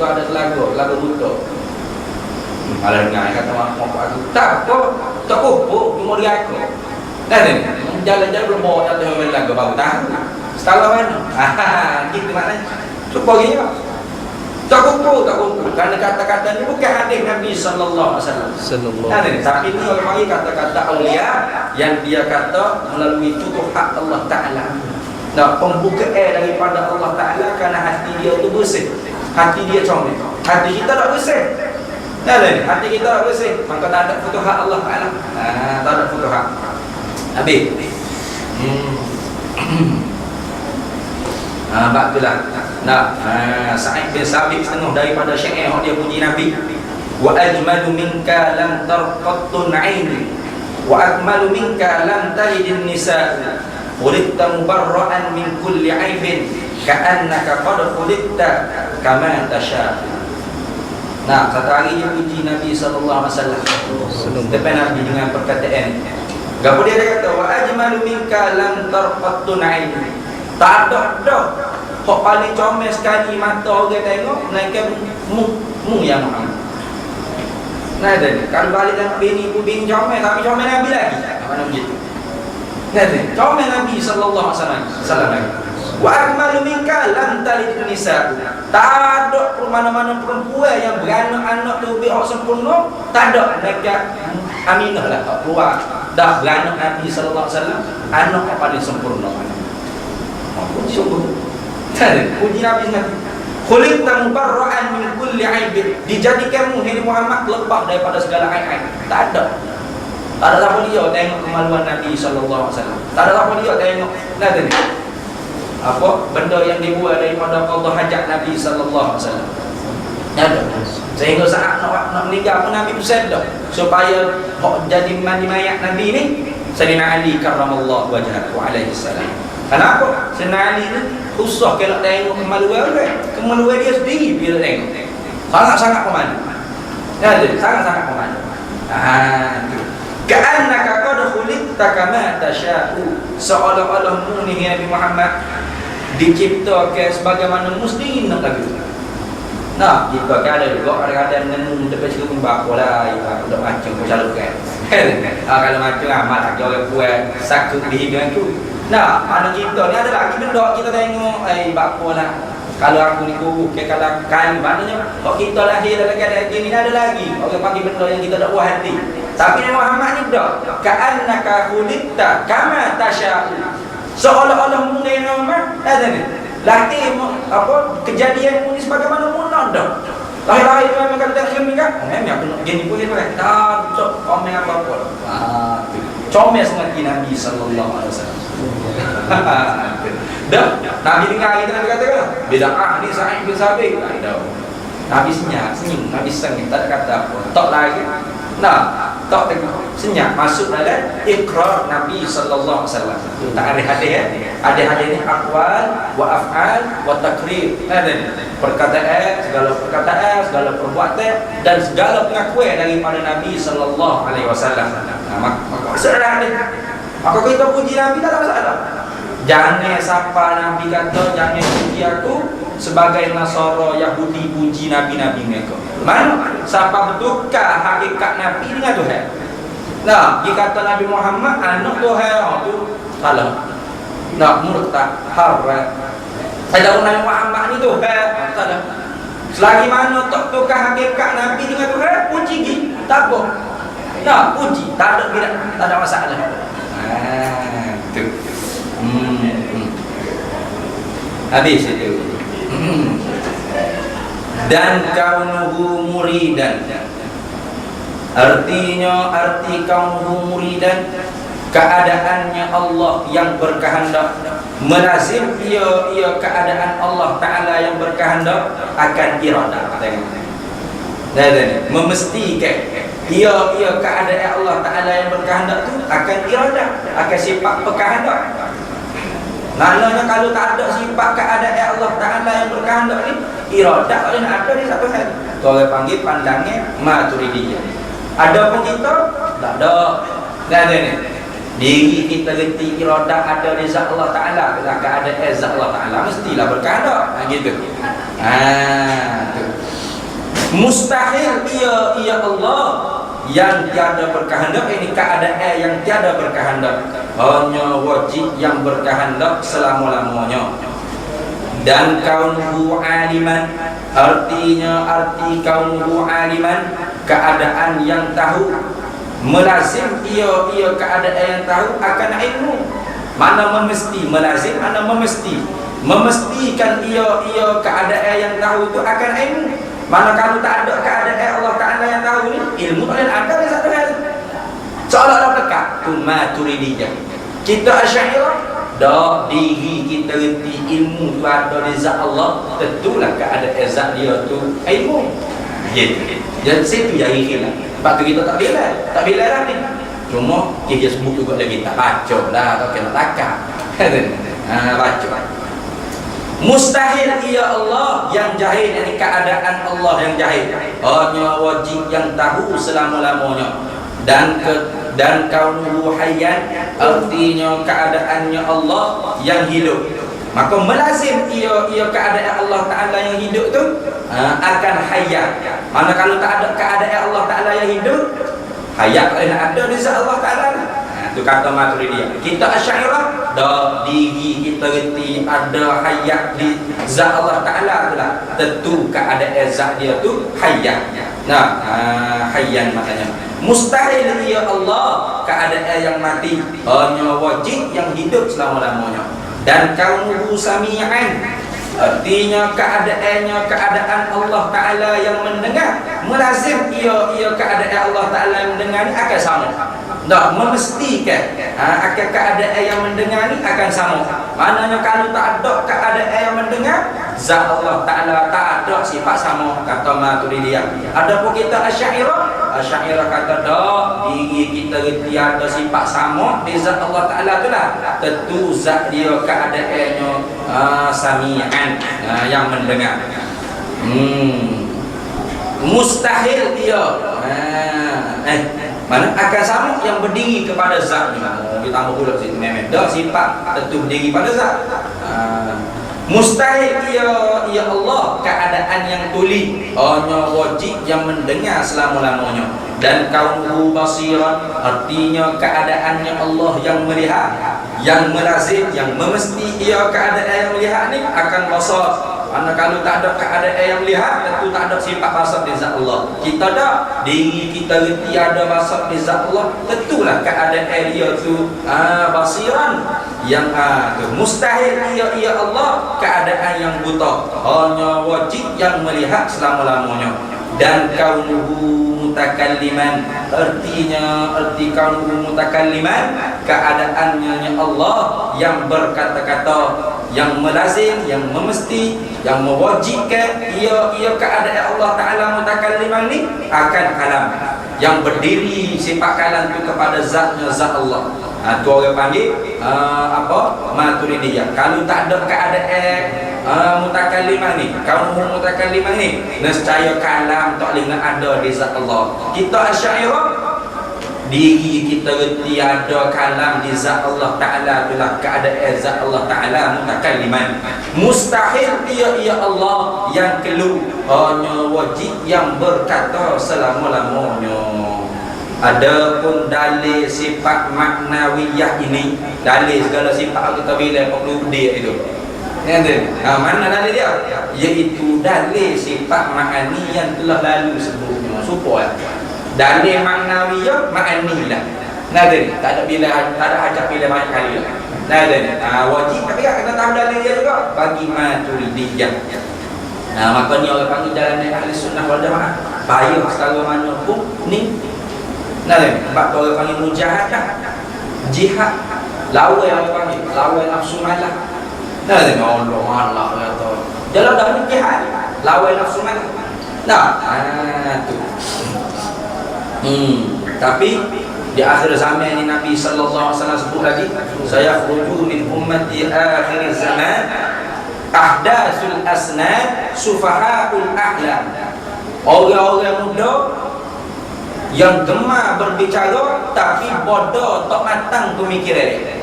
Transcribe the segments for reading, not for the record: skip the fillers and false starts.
tu ada lagu butuh. Malah dengar kata mak aku tak kupu cuma dia aku. Dan jalan-jalan belum bawa jatuh main lagu baru tahu. Setelah mana? Gitu maknanya. Supaya gini Pak. Tak kupu. Karena kata-kata ini bukan hadis Nabi sallallahu alaihi wasallam. Tapi ini orang panggil kata-kata aulia yang dia kata melalui futuhat Allah Taala. Nah, pembukaan daripada Allah Taala kerana hati dia tu bersih. Hati dia comel. Hati kita tak bersih. Hati kita tak bersih, maka tak ada futuhat Allah Taala. Tak ada futuhat. Habis. Itulah. Sa'id bin Sabit setengah daripada syair yang dia puji Nabi. Wa ajmalu minka lam tarqattun 'aini wa akmalu minka lam talidin nisa. Khuliqta mubarra'an min kulli 'aibin ka'annaka qad khuliqta kama tasha. Satu hari dia puji Nabi sallallahu alaihi wasallam. Depan Nabi dengan perkataan. Gapo dia kata wa ajmalu minka lam tarqattun 'aini. Tak ada dah. Hak paling comel sekali mata orang tengok melainkan mu yang Muhammad. Kalau balik tengok bini comel tapi comel Nabi lagi. Mana begitu? Comel Nabi sallallahu alaihi wasallam lagi. Wa akmalu minka lam talid nisa. Tak ada mana-mana perempuan yang beranak-anak tu lebih sempurna. Tak ada. Mereka Aminah lah keluar. Dah beranak Nabi sallallahu alaihi wasallam, anak yang paling sempurna. Sungguh puji Nabi sendiri. Khuliqta mubarra'an min kulli 'aibin. Dijadikanmu hai Muhammad lepas daripada segala aib-aib. Tak ada siapa dia tengok kemaluan Nabi sallallahu alaihi wasallam. Tak ada siapa dia tengok apa benda yang dibuat daripada Allah hajat Nabi sallallahu alaihi wasallam. Ada. Sehingga saat nak meninggal pun Nabi pesan dah supaya jadi mandi mayat Nabi ni Sayyidina Ali karramallahu wajhahu alaihi salam. Kenapa? Sayyidina Ali ni khusus kalau tengok kemaluan dia sendiri bila tengok. Sangat-sangat pemalu. Sangat-sangat pemalu. Ka'annaka qad khuliqta kama tasha'u. Seolah-olah mu ni Nabi Muhammad diciptakan sebagaimana mesti nak lagu. Jika ada juga kadang-kadang dengan dekat situ pun bapa lah, udah macam pun calonkan. Kalau macam amat tak jauh kuat sakit di hidup tu. Mana kita ni ada lagi benda kita tengok, bapa lah. Kalau aku ni guru, kalau kali maknanya kalau kita lahir dalam keadaan gini ada lagi. Orang panggil benda yang kita tak puas hati. Tapi Nabi Muhammad ni dah ka'annaka khuliqta kama tasha'u. Seolah-olah mungkin Muhammad ada ni. Lahir apa kejadian ni sebagaimana mula dah. Lahir-lahir tu memang kata tak kami kan? Memang aku nak gini pun kan. Tak komen apa-apa. Comel sangat Nabi sallallahu alaihi wasallam. Dah, Nabi dengar kita Nabi kata kan? Bid'ah ni Sa'id bin Sabit. Nabi senyum, Nabi senyum, tak kata apa. Tak lagi. Tak senyap masuk dalam ikrar Nabi sallallahu alaihi wasallam. Tak ada hadis. Ada hadis ni aqwal wa af'al wa takrir. Ada perkataan, segala perbuatan dan segala pengakuan daripada Nabi sallallahu alaihi wasallam. Maka masalah hadis. Maka kita puji Nabi tak ada masalah. Jangan sapa Nabi kata jangan puji aku sebagai Nasara Yahudi puji Nabi-Nabi mereka. Mana? Siapa betulkah hakikat Nabi dengan Tuhan? Dia kata Nabi Muhammad anak Tuhan tu salah. Murtad, haram. Ada Nabi Muhammad ni Tuhan, salah. Selagi mana tak tukar hakikat Nabi dengan Tuhan, puji gi. Tak apa. Puji, tak ada masalah. Tu. Habis itu. Dan kaunuhu muridan. Arti kaunuhu muridan, keadaannya Allah yang berkehendak, melazim ia keadaan Allah Ta'ala yang berkehendak akan iradah. Memestikan ia keadaan Allah Ta'ala yang berkehendak tu akan iradah, akan sifat berkehendak. Maknanya kalau tak ada sifat keadaan Allah Ta'ala yang berkehendak ni, iradah oleh ada di satu hal. Tu orang panggil pandangan Maturidiyah. Ada pun kita tak ada. Tak ada ni. Diri kita reti iradah ada di zat Allah Ta'ala, keadaan zat Allah Ta'ala mestilah berkehendak. Gitu. Tu. Mustahil ia Allah yang tiada berkehendak. Ini keadaan yang tiada berkehendak, hanya wajib yang berkehendak selama-lamanya. Dan kaunuhu aliman, arti kaunuhu aliman, keadaan yang tahu. Melazim ia keadaan yang tahu akan ilmu. Mana memesti melazim, mana memesti. Memastikan ia keadaan yang tahu itu akan ilmu. Mana kalau tak ada keadaan Allah Ta'ala yang tahu ni, ilmu tak ada di satu hal. Seolah-olah dekat tu Maturidiyah. Kita Asy'ariyah, dah diri kita reti ilmu tu ada di zat Allah, tentulah keadaan zat dia tu ilmu. Jadi situ yang hilang. Sebab tu kita tak bila lah ni. Cuma dia sebut juga lagi tak baca lah, tak kena takak. Baca. Mustahil ia Allah yang jahil, ini keadaan Allah yang jahil, hanya wajib yang tahu selama-lamanya. Dan kaunuhu hayyan, artinya keadaannya Allah yang hidup. Maka melazim ia keadaan Allah Ta'ala yang hidup tu akan hayat. Mana kalau tak ada keadaan Allah Ta'ala yang hidup, hayat tak ada di zat Allah Ta'ala. Itu kata Maturidiyah. Kita Asy'ariyah, dah diri kita reti ada hayat di zat Allah Ta'ala tu lah. Tentu keadaan zat dia tu hayat. Hayyan maknanya. Mustahil ia Allah keadaan yang mati, hanya wajib yang hidup selama-lamanya. Dan kaunuhu sami'an, artinya keadaan Allah Ta'ala yang mendengar. Melazim ia keadaan Allah Ta'ala yang mendengar ni akan sama. Tak memastikan akan keadaan yang mendengar ni akan sama. Maknanya kalau tak ada keadaan yang mendengar, zat Allah Ta'ala tak ada sifat sama, kata Maturidiyah. Adapun kita Asy'ariyah kata dah, diri kita reti ada sifat sama di zat Allah Ta'ala tu lah. Tentu zat dia keadaannya sami'an, yang mendengar. Mustahil dia mana akan sama yang berdiri kepada zat ni. Kita tambah pula situ memang dah sifat tentu berdiri pada zat. Mustahil ia Allah keadaan yang tuli, hanya wajib yang mendengar selama-lamanya. Dan kaunuhu basiran, artinya keadaannya Allah yang melihat, yang melazim, yang memesti ia keadaan yang melihat ni akan basar. Karena kalau tak ada keadaan yang melihat, tentu tak ada sifat basar di zat Allah. Kita dah diri kita reti ada basar di zat Allah, tentulah keadaan dia tu basiran yang tu. Mustahil ia Allah keadaan yang buta, hanya wajib yang melihat selama-lamanya. Dan kaunuhu mutakalliman, arti kaunuhu mutakalliman, keadaannya Allah yang berkata-kata, yang melazim, yang memesti, yang mewajibkan ia keadaan Allah Ta'ala mutakalliman ni akan kalam, yang berdiri sifat kalam tu kepada zatnya zat Allah. Tu orang panggil Maturidiyah. Kalau tak ada keadaan mutakalliman ni, kaunuhu mutakalliman ni, nescaya kalam tak boleh ada di zat Allah. Kita Asy'ariyah, diri kita reti ada kalam di zat Allah Ta'ala tu lah, keadaan zat Allah Ta'ala mutakalliman. Mustahil ia Allah yang kelu, hanya wajib yang berkata selama-lamanya. Adapun dalil sifat maknawiyah ini, dalil segala sifat kita bila perlu dia itu. Mana dalil dia? Iaitu dalil sifat ma'ani yang telah lalu sebelumnya. Supaya dalil maknawiyah ma'ani lah. Tak ada bila, tak ada ajak bila banyak kali lah. Wajib tapi kena tahu dalil dia juga bagi Maturidiyah. Makanya orang panggil jalan ahli sunnah wal jamaah. Payah secara mana pun ni. Sebab tu orang panggil mujahadah, jihad, lawan orang panggil, lawan nafsu malah. Allah kata jalan dah ni jihad, lawan nafsu malah. Tu. Tapi di akhir zaman ni Nabi sallallahu alaihi wasallam sebut lagi, saya khuruju min ummati akhir zaman ahdatsul asnad sufahaul ahlam. Orang-orang muda yang gemar berbicara tapi bodoh tak matang pemikiran.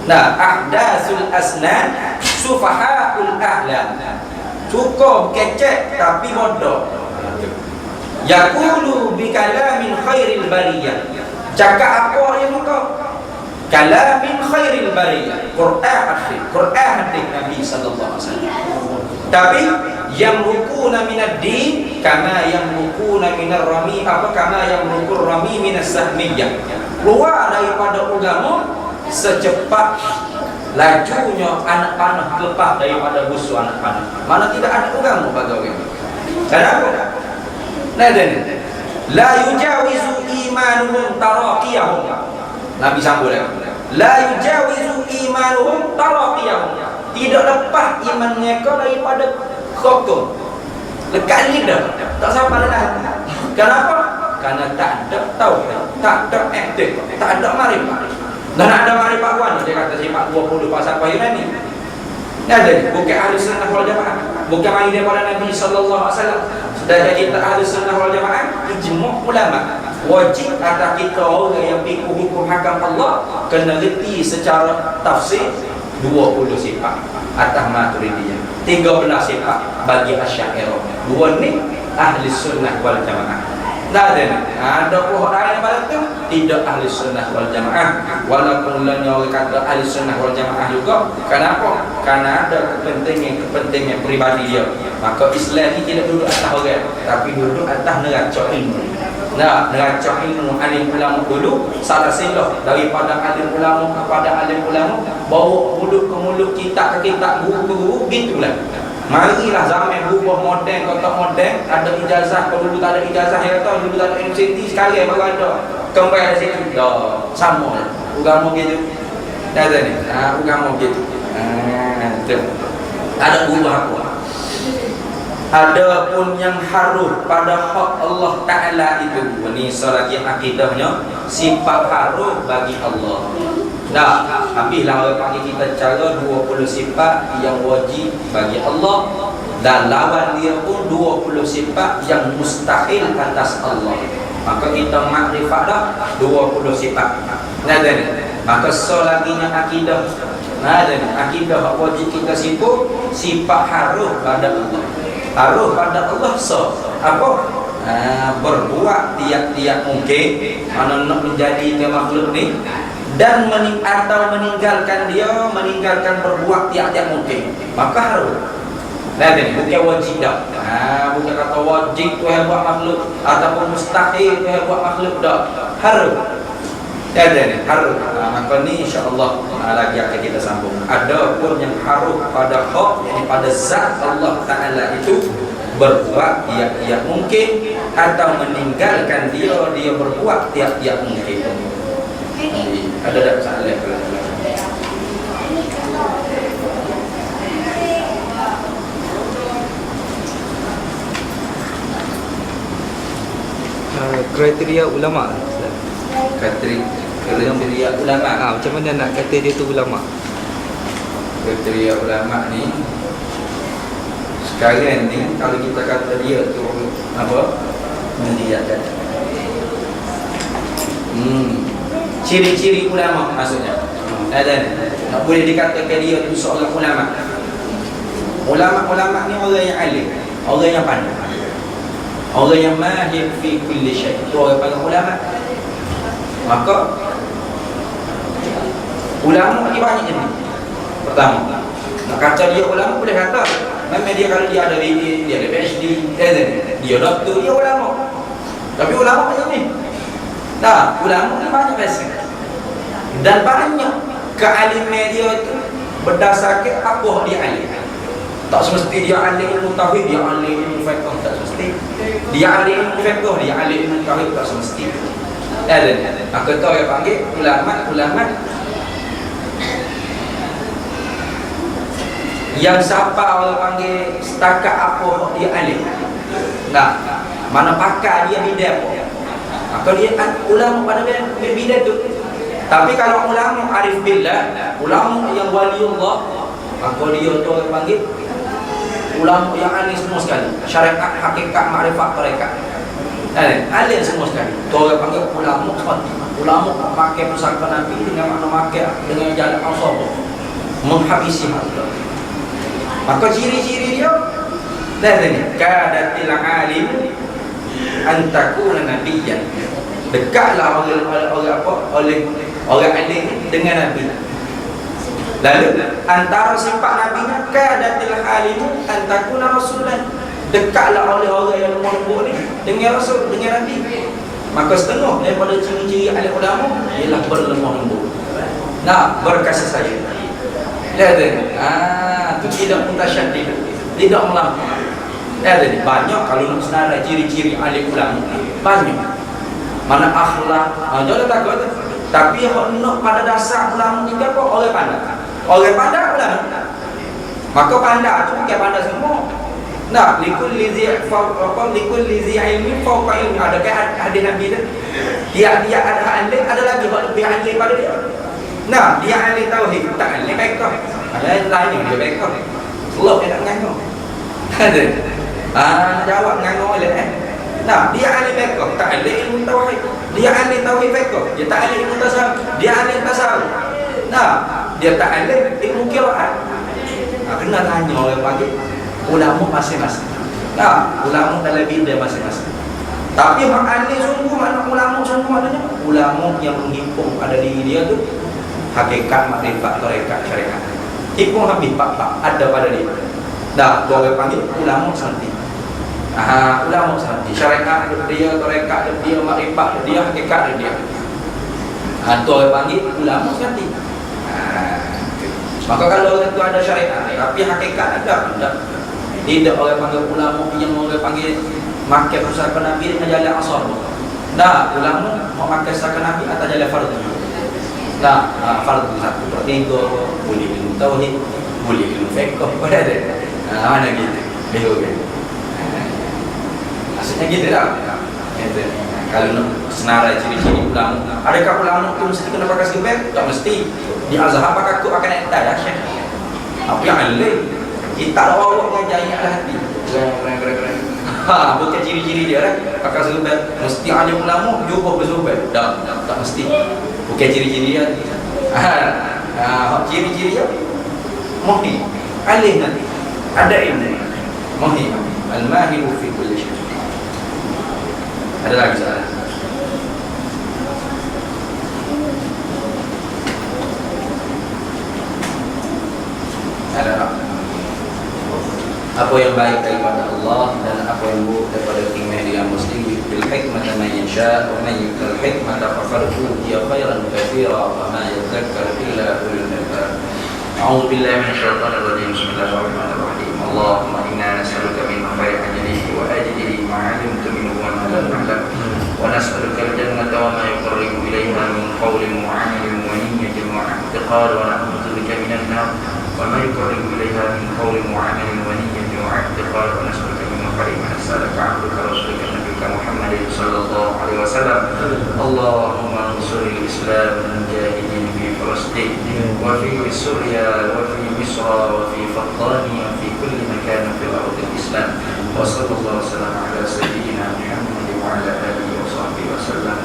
Ahdatsul asnad sufahaul ahlam, suka kecek tapi bodoh. Yaqulu bi kalamin khairil bariyah. Cakap apa yang muka? Kalamin khairil bariyah. Quran hadis Nabi sallallahu alaihi wasallam. Tapi yang rukuna minad din kama yang rukuna minar rami kama yang rukur rami minas sahmiyah. Keluar daripada agama secepat lajunya anak panah lepas daripada busuk anak panah. Mana tidak ada agama pada orang. Kenapa? La yujawizu imanuhum taraqiyahum. Nabi sambung lagi. La yujawizu imanuhum taraqiyahum. Tidak lepas iman mereka daripada hukum. Lekat lidah, tak sampai dah. Kenapa? Karena tak ada tauhid, tak ada etik, tak ada marifat. Dan ada marifat wan, dia kata sifat 20 pasal payunan ni. Ada bukan ahli sunnah wal jamaah, bukan main daripada Nabi sallallahu alaihi wasallam. Sudah kita ahli sunnah wal jamaah, ijma' ulama. Wajib atas kita orang yang fikih hukum hakam Allah kena reti secara tafsir 20 sifat atas Maturidiyah, 13 sifat bagi Asy'ariyah. Dua ni ahli sunnah wal jamaah. Tak ada pihak lain pada tu tidak ahli sunnah wal jamaah. Walaupun lainnya orang kata ahli sunnah wal jamaah juga. Kenapa? Karena ada kepentingan pribadi dia. Maka Islam ni tidak duduk atas orang, tapi duduk atas neraca ilmu. Nah, neraca ilmu alim ulama dulu salah silap daripada alim ulama kepada alim ulama, bawa mulut ke mulut, kitab ke kitab, guru ke guru, gitulah. Marilah zaman berubah moden, kotak moden, ada ijazah, kalau dulu tak ada ijazah, yang kata dulu tak ada universiti, sekali baru ada. Kembali dari situ, dah sama. Agama gitu. Dah ada ni. Agama gitu. Ada ubah apa? Ada pun yang haruh pada hak Allah Ta'ala itu. Ini lagi akidahnya, sifat haruh bagi Allah. Dah, habislah orang panggil kita cara 20 sifat yang wajib bagi Allah, dan lawan dia pun 20 sifat yang mustahil atas Allah. Maka kita makrifat dah 20 sifat. Nah, maka selaginya akidah. Nah, akidah wajib kita sibuk sifat haruh pada Allah. Haruh pada Allah apa? Berbuat tiap-tiap mungkin mana nak menjadi makhluk ni, dan atau meninggalkan berbuat tiap-tiap mungkin, maka harus. Bukan wajib dah. Bukan kata wajib tu yang buat makhluk ataupun mustahil tu yang buat makhluk dah. Harus. Harus. Maka ni insya-Allah lagi akan kita sambung. Ada pun yang harus pada hak, yang pada zat Allah Taala itu berbuat tiap-tiap mungkin atau meninggalkan dia berbuat tiap-tiap mungkin. Ada tak salah? Kriteria ulama. Kriteria ulama. Macam mana nak kata dia tu ulama? Kriteria ulama ni sekarang ni kalau kita kata dia tu apa? Mendiakan. Ciri-ciri ulama maksudnya. Nak boleh dikatakan dia tu seorang ulama. Ulama ni orang yang alim, orang yang pandai, orang yang mahir fi kulli syai'. Itu orang panggil ulama. Maka ulama ni banyak jenis. Pertama, nak kata dia ulama boleh kata. Memang dia kalau dia ada dia ada PhD, dia doktor, dia ulama. Tapi ulama macam ni. Nah, ulama ni banyak biasa. Dan banyak kealiman dia itu berdasarkan apa dia alim. Tak semesti dia alim ilmu tauhid, dia alim ilmu fiqh, tak semesti. Dia alim ilmu fiqh, dia alim ilmu tauhid, tak semesti. Maka tu yang panggil ulama yang siapa orang panggil setakat apa dia alim. Nah, mana pakar dia bidang apa. Maka dia ulama pada bidang tu. Tapi kalau ulama arif billah, ulama yang waliullah, maka dia tu orang panggil ulama yang alim semua sekali. Syariat, hakikat, makrifat mereka. Alim semua sekali. Tu orang panggil ulama Fatimah. Ulama pakai pusaka Nabi dengan makna pakai dengan jalan al-sabr, menghabisi harta. Maka ciri-ciri dia kadatil alim antakuna nabiyyan. Dekatlah oleh orang alim dengan Nabi. Lalu antara sifat Nabinya kadatil halimu antakuna rasulan. Dekatlah oleh orang yang lembut ni dengan Rasul, dengan Nabi. Maka setengah daripada ciri-ciri alim ulama ialah berlemah lembut. Nah, berkasih sayang. Lihat ni. Tu tidak mutasyaddid, tidak melampau. Lihat ni, banyak kalau nak senarai ciri-ciri alim ulama banyak. Mana akhlak, jangan takut. Tapi nak pada dasar ulama ni apa? Orang pandai. Orang pandai ulama. Maka pandai tu bukan pandai semua. Nah, likulli zi ilmi fawqa ilmi. Adakah hadis Nabi tu? Dia ada ahli, ada lagi lebih ahli pada dia. Nah, dia ahli tauhid, tak ahli fiqh. Ada lain dia fiqh. Allah tak nganggo. Ada. Jawab nganggo oleh Nah, dia ahli fiqh, tak ahli ilmu tauhid. Dia ahli tauhid fiqh, dia tak ahli ilmu tasawuf. Dia ahli tasawuf. Nah, dia tak ahli ilmu qiraat. Kena tanya orang panggil ulama masing-masing. Nah, ulama dalam bidang masing-masing. Tapi hak ahli sungguh, makna ulama sungguh maknanya ulama yang menghimpun pada diri dia tu hakikat makrifat tarekat syariat. Himpun habis pak ada pada dia. Dah, orang panggil ulama santi. Ulama santi. Syariat dia, tarekat dia, makrifat dia, hakikat dia. Tu orang panggil ulama santi. Maka kalau orang tu ada syariat tapi hakikat ada, tidak orang panggil ulama yang orang panggil makai pusaka Nabi dengan jalan asar. Dah, ulama mau makai pusaka Nabi atas jalan fardu. Dah, fardu satu per tiga, boleh ilmu tauhid, boleh ilmu fiqh, pada ada. Mana gitu? Betul. Maksudnya gitu dah. Kalau nak senarai ciri-ciri ulama, adakah ulama tu mesti kena pakai sebab? Tak mesti. Di Azhar pakai kok akan ada dah syekh. Apa yang alih? Kita tak bawa mengajar lah hati. Keren. Bukan ciri-ciri dia lah. Pakai sebab mesti alim ulama jubah bersubah. Tak mesti. Bukan ciri-ciri dia. Ciri-ciri dia muhni, alih nanti. Ada ilmu. Muhni, al-mahiru fi kulli syai'. Ada lagi soalan? Ada tak? Apa yang baik daripada Allah dan apa yang buruk daripada tingmah dia muslim bil hikmah man yasha wa man yu'tal hikmah faqad utiya khairan katsira wa ma yadhakkar illa ulul albab. A'udzu billahi minasyaitonir rajim. Bismillahirrahmanirrahim. Allahumma inna nas'aluka min khairi ajlihi wa ajlihi ma 'alimtu minhu wa ma lam na'lam wa nas'aluka al-jannata wa ma yuqarribu ilayha min qawlin wa 'amalin wa niyyatin wa i'tiqad wa na'udzu bika minan nar وما يقرب إليها من قول وعمل ونية واعتقاد ونسألك من خير ما نسألك عبدك رسولك نبيك محمد صلى الله عليه وسلم. اللهم انصر الإسلام المجاهدين في فلسطين وفي سوريا وفي مصر وفي فطانيا وفي كل مكان في الأرض الإسلام. وصلى الله وسلم على سيدنا محمد وعلى آله وصحبه وسلم.